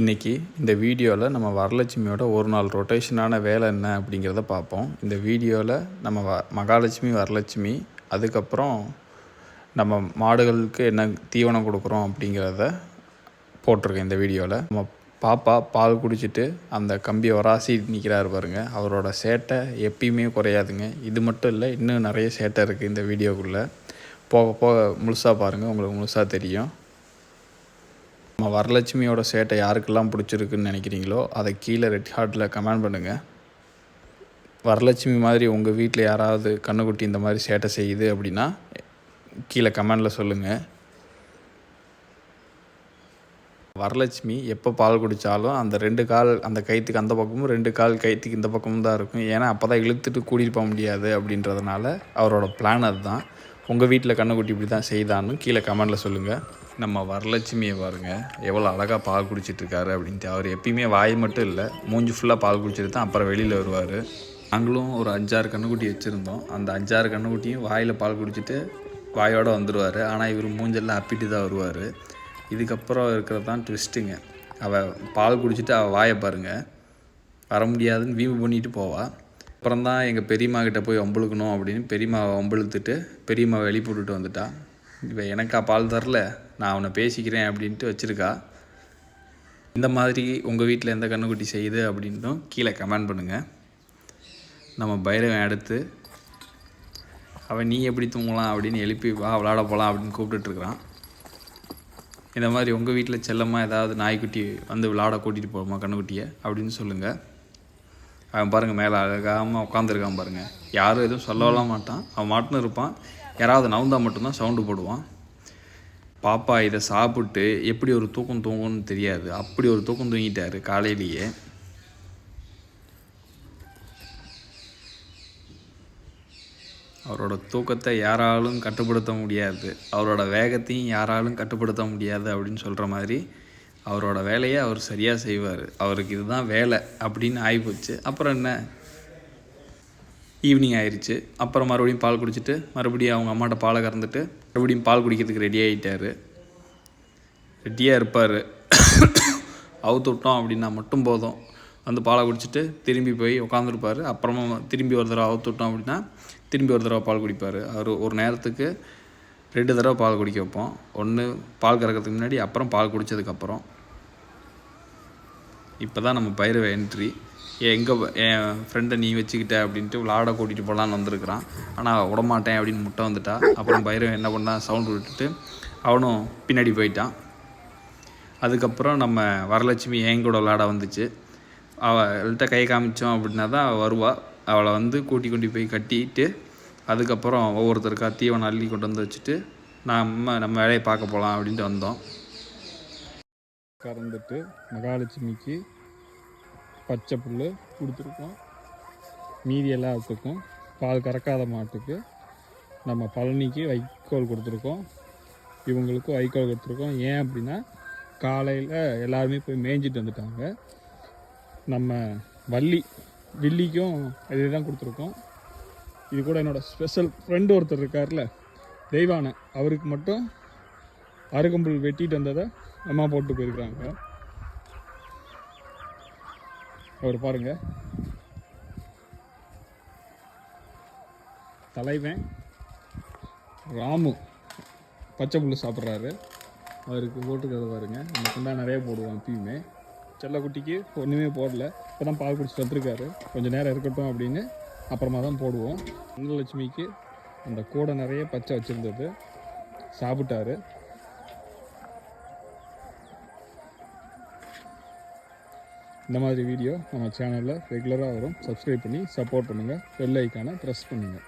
இன்றைக்கி இந்த வீடியோவில் நம்ம வரலட்சுமியோட ஒரு நாள் ரொட்டேஷனான வேலை என்ன அப்படிங்கிறத பார்ப்போம். இந்த வீடியோவில் நம்ம மகாலட்சுமி, வரலட்சுமி, அதுக்கப்புறம் நம்ம மாடுகளுக்கு என்ன தீவனம் கொடுக்குறோம் அப்படிங்கிறத போட்டிருக்கேன். இந்த வீடியோவில் நம்ம பாப்பா பால் குடிச்சிட்டு அந்த கம்பியை வராசி நிற்கிறாரு பாருங்க. அவரோட சேட்டை எப்பயுமே குறையாதுங்க. இது மட்டும் இல்லை, இன்னும் நிறைய சேட்டை இருக்குது இந்த வீடியோக்குள்ளே. போக போக முழுசாக பாருங்கள், உங்களுக்கு முழுசாக தெரியும். நம்ம வரலட்சுமியோட சேட்டை யாருக்கெல்லாம் பிடிச்சிருக்குன்னு நினைக்கிறீங்களோ அதை கீழே ரெட் ஹார்ட்டில் கமெண்ட் பண்ணுங்கள். வரலட்சுமி மாதிரி உங்கள் வீட்டில் யாராவது கண்ணுக்குட்டி இந்த மாதிரி சேட்டை செய்யுது அப்படின்னா கீழே கமெண்டில் சொல்லுங்கள். வரலட்சுமி எப்போ பால் குடித்தாலும் அந்த 2 கால் அந்த கயிற்றுக்கு அந்த பக்கமும் 2 கால் கயிற்றுக்கு இந்த பக்கமும் தான் இருக்கும். ஏன்னா அப்போ தான் இழுத்துட்டு கூட்டிகிட்டு போக முடியாது அப்படின்றதுனால அவரோட பிளான் அதுதான். உங்கள் வீட்டில் கண்ணுக்குட்டி இப்படி தான் செய்தான்னு கீழே கமெண்டில் சொல்லுங்கள். நம்ம வரலட்சுமியை பாருங்கள், எவ்வளோ அழகாக பால் குடிச்சிட்ருக்காரு அப்படின்ட்டு. அவர் எப்பயுமே வாய் மட்டும் இல்லை, மூஞ்சி ஃபுல்லாக பால் குடிச்சிட்டு தான் அப்புறம் வெளியில் வருவார். நாங்களும் ஒரு 5-6 கண்ணுக்குட்டி வச்சுருந்தோம். அந்த 5-6 கண்ணுக்குட்டியும் வாயில் பால் குடிச்சிட்டு வாயோடு வந்துடுவார். ஆனால் இவர் மூஞ்செல்லாம் அப்பிட்டு தான் வருவார். இதுக்கப்புறம் இருக்கிறது தான் ட்விஸ்ட்டுங்க. அவள் பால் குடிச்சிட்டு அவள் வாயை பாருங்கள், வர முடியாதுன்னு வீம்பு பண்ணிட்டு போவாள். அப்புறம் தான் எங்கள் பெரியம்மா கிட்டே போய் வம்புழுக்கணும் அப்படின்னு பெரியம்மாவை வம்புழுத்துட்டு பெரியம்மாவை வெளிப்பட்டுட்டு வந்துட்டா. இப்போ எனக்கா பால் தரல, நான் அவனை பேசிக்கிறேன் அப்படின்ட்டு வச்சுருக்கா. இந்த மாதிரி உங்கள் வீட்டில் எந்த கண்ணுக்குட்டி செய்யுது அப்படின்ட்டும் கீழே கமெண்ட் பண்ணுங்கள். நம்ம பைரவன் அடுத்து அவன் நீ எப்படி தூங்கலாம் அப்படின்னு எழுப்பி வா விளாட போகலாம் அப்படின்னு கூப்பிட்டுட்ருக்குறான். இந்த மாதிரி உங்கள் வீட்டில் செல்லமாக ஏதாவது நாய்க்குட்டி வந்து விளாட கூட்டிகிட்டு போகுமா கண்ணுக்குட்டியை அப்படின்னு சொல்லுங்கள். அவன் பாருங்கள் மேலே அழகாமல் உட்காந்துருக்கான் பாருங்கள். யாரும் எதுவும் சொல்லலாம் மாட்டான், அவன் மாட்டுன்னு இருப்பான். யாராவது நவுந்தால் மட்டும்தான் சவுண்டு போடுவான். பாப்பா இதை சாப்பிட்டு எப்படி ஒரு தூக்கம் தூங்கும்னு தெரியாது, அப்படி ஒரு தூக்கம் தூங்கிட்டார் காலையிலேயே. அவரோட தூக்கத்தை யாராலும் கட்டுப்படுத்த முடியாது, அவரோட வேகத்தையும் யாராலும் கட்டுப்படுத்த முடியாது அப்படின்னு சொல்கிற மாதிரி அவரோட வேலையை அவர் சரியாக செய்வார். அவருக்கு இதுதான் வேலை அப்படின்னு ஆகிப்போச்சு. அப்புறம் என்ன, ஈவினிங் ஆயிடுச்சு. அப்புறம் மறுபடியும் பால் குடிச்சிட்டு மறுபடியும் அவங்க அம்மாட்ட பாலை கறந்துட்டு மறுபடியும் பால் குடிக்கிறதுக்கு ரெடி ஆகிட்டார். ரெடியாக இருப்பார். அவுத்து விட்டோம் அப்படின்னா மட்டும் போதும், வந்து பாலை குடிச்சிட்டு திரும்பி போய் உட்காந்துருப்பார். அப்புறமா திரும்பி ஒரு தடவை அவுத்து விட்டோம் அப்படின்னா திரும்பி ஒரு தடவை பால் குடிப்பார். அவர் ஒரு நேரத்துக்கு 2 தடவை பால் குடிக்க வைப்போம். ஒன்று பால் கறக்கிறதுக்கு முன்னாடி, அப்புறம் பால் குடித்ததுக்கப்புறம். இப்போ தான் நம்ம பைரவ என்ட்ரி. எங்கே என் ஃப்ரெண்டை நீ வச்சுக்கிட்ட அப்படின்ட்டு விளாட கூட்டிகிட்டு போகலான்னு வந்திருக்கிறான். ஆனால் விடமாட்டேன் அப்படின்னு முட்டை வந்துட்டா. அப்புறம் பைரவன் என்ன பண்ணால் சவுண்டு விட்டுட்டு அவனும் பின்னாடி போயிட்டான். அதுக்கப்புறம் நம்ம வரலட்சுமி என் கூட விளாட வந்துச்சு. அவள்கிட்ட கை காமிச்சோம் அப்படின்னா தான் அவள் வருவாள். அவளை வந்து கூட்டி போய் கட்டிட்டு அதுக்கப்புறம் ஒவ்வொருத்தருக்கா தீவனம் அள்ளி கொண்டு வந்து வச்சுட்டு நம்ம வேலையை பார்க்க போகலாம் அப்படின்ட்டு வந்தோம். கறந்துட்டு மகாலட்சுமிக்கு பச்சை புல் கொடுத்துருக்கோம். மீதி எல்லாத்துக்கும் பால் கறக்காத மாட்டுக்கு நம்ம பழனிக்கு வைக்கோல் கொடுத்துருக்கோம். இவங்களுக்கும் வைக்கோல் கொடுத்துருக்கோம். ஏன் அப்படின்னா காலையில் எல்லாருமே போய் மேய்ஞ்சிட்டு வந்துட்டாங்க. நம்ம வில்லிக்கும் இதே தான் கொடுத்துருக்கோம். இது கூட என்னோடய ஸ்பெஷல் ஃப்ரெண்டு ஒருத்தர் இருக்கார்ல, தெய்வானை, அவருக்கு மட்டும் அருகம்புல் வெட்டிட்டு வந்ததை அம்மா போட்டு போயிருக்காங்க. அவர் பாருங்க, தலைவன் ராமு பச்சை புல் சாப்பிட்றாரு. அவருக்கு போட்டுக்கிறத பாருங்க. நம்ம குண்டா நிறைய போடுவோம் எப்பயுமே. செல்லக்குட்டிக்கு ஒன்றுமே போடல, இப்போ தான் பால் குடிச்சிட்டு வந்துருக்காரு. கொஞ்சம் நேரம் இருக்கட்டும் அப்படின்னு அப்புறமா தான் போடுவோம். தனலட்சுமிக்கு அந்த கூடை நிறைய பச்சை வச்சுருந்தது, சாப்பிட்டாரு. இந்த மாதிரி வீடியோ நம்ம சேனலில் ரெகுலராக வரும். சப்ஸ்கிரைப் பண்ணி சப்போர்ட் பண்ணுங்கள். பெல் ஐக்கானை ப்ரெஸ் பண்ணுங்கள்.